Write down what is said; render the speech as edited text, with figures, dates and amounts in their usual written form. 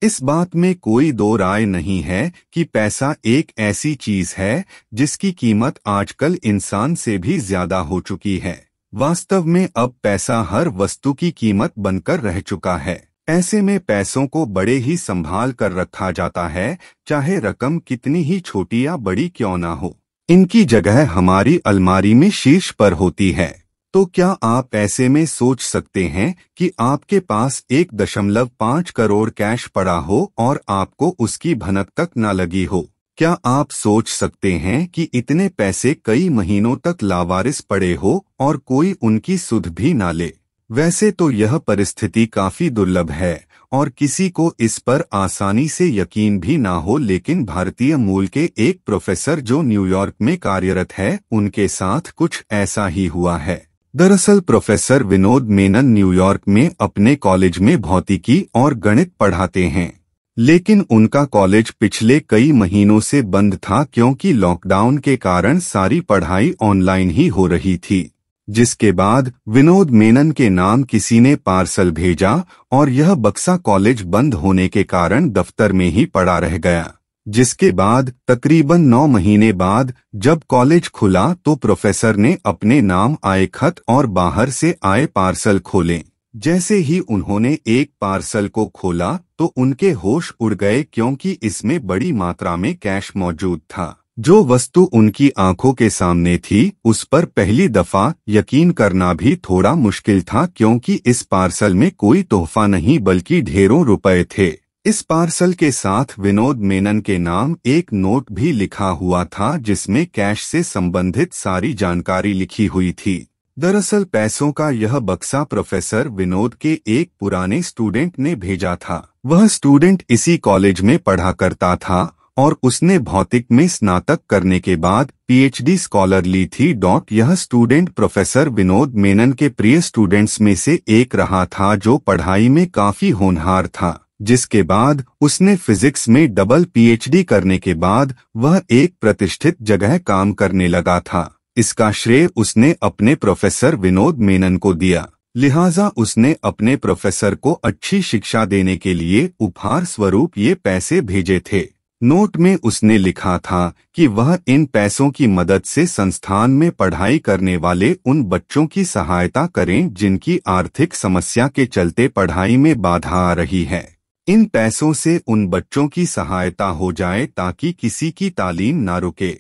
इस बात में कोई दो राय नहीं है कि पैसा एक ऐसी चीज है जिसकी कीमत आजकल इंसान से भी ज्यादा हो चुकी है। वास्तव में अब पैसा हर वस्तु की कीमत बनकर रह चुका है। ऐसे में पैसों को बड़े ही संभाल कर रखा जाता है, चाहे रकम कितनी ही छोटी या बड़ी क्यों ना हो। इनकी जगह हमारी अलमारी में शीर्ष पर होती है। तो क्या आप ऐसे में सोच सकते हैं कि आपके पास 1.5 करोड़ कैश पड़ा हो और आपको उसकी भनक तक न लगी हो? क्या आप सोच सकते हैं कि इतने पैसे कई महीनों तक लावारिस पड़े हो और कोई उनकी सुध भी ना ले? वैसे तो यह परिस्थिति काफी दुर्लभ है और किसी को इस पर आसानी से यकीन भी ना हो, लेकिन भारतीय मूल के एक प्रोफेसर जो न्यूयॉर्क में कार्यरत है, उनके साथ कुछ ऐसा ही हुआ है। दरअसल प्रोफेसर विनोद मेनन न्यूयॉर्क में अपने कॉलेज में भौतिकी और गणित पढ़ाते हैं, लेकिन उनका कॉलेज पिछले कई महीनों से बंद था क्योंकि लॉकडाउन के कारण सारी पढ़ाई ऑनलाइन ही हो रही थी। जिसके बाद विनोद मेनन के नाम किसी ने पार्सल भेजा और यह बक्सा कॉलेज बंद होने के कारण दफ्तर में ही पड़ा रह गया। जिसके बाद तकरीबन 9 महीने बाद जब कॉलेज खुला तो प्रोफेसर ने अपने नाम आए खत और बाहर से आए पार्सल खोले। जैसे ही उन्होंने एक पार्सल को खोला तो उनके होश उड़ गए क्योंकि इसमें बड़ी मात्रा में कैश मौजूद था। जो वस्तु उनकी आंखों के सामने थी उस पर पहली दफा यकीन करना भी थोड़ा मुश्किल था, क्योंकि इस पार्सल में कोई तोहफा नहीं बल्कि ढेरों रुपए थे। इस पार्सल के साथ विनोद मेनन के नाम एक नोट भी लिखा हुआ था जिसमें कैश से संबंधित सारी जानकारी लिखी हुई थी। दरअसल पैसों का यह बक्सा प्रोफेसर विनोद के एक पुराने स्टूडेंट ने भेजा था। वह स्टूडेंट इसी कॉलेज में पढ़ा करता था और उसने भौतिक में स्नातक करने के बाद पीएचडी स्कॉलर ली थी। यह स्टूडेंट प्रोफेसर विनोद मेनन के प्रिय स्टूडेंट्स में से एक रहा था जो पढ़ाई में काफी होनहार था। जिसके बाद उसने फिजिक्स में डबल पीएचडी करने के बाद वह एक प्रतिष्ठित जगह काम करने लगा था। इसका श्रेय उसने अपने प्रोफेसर विनोद मेनन को दिया। लिहाजा उसने अपने प्रोफेसर को अच्छी शिक्षा देने के लिए उपहार स्वरूप ये पैसे भेजे थे। नोट में उसने लिखा था कि वह इन पैसों की मदद से संस्थान में पढ़ाई करने वाले उन बच्चों की सहायता करें जिनकी आर्थिक समस्या के चलते पढ़ाई में बाधा आ रही है। इन पैसों से उन बच्चों की सहायता हो जाए ताकि किसी की तालीम ना रुके।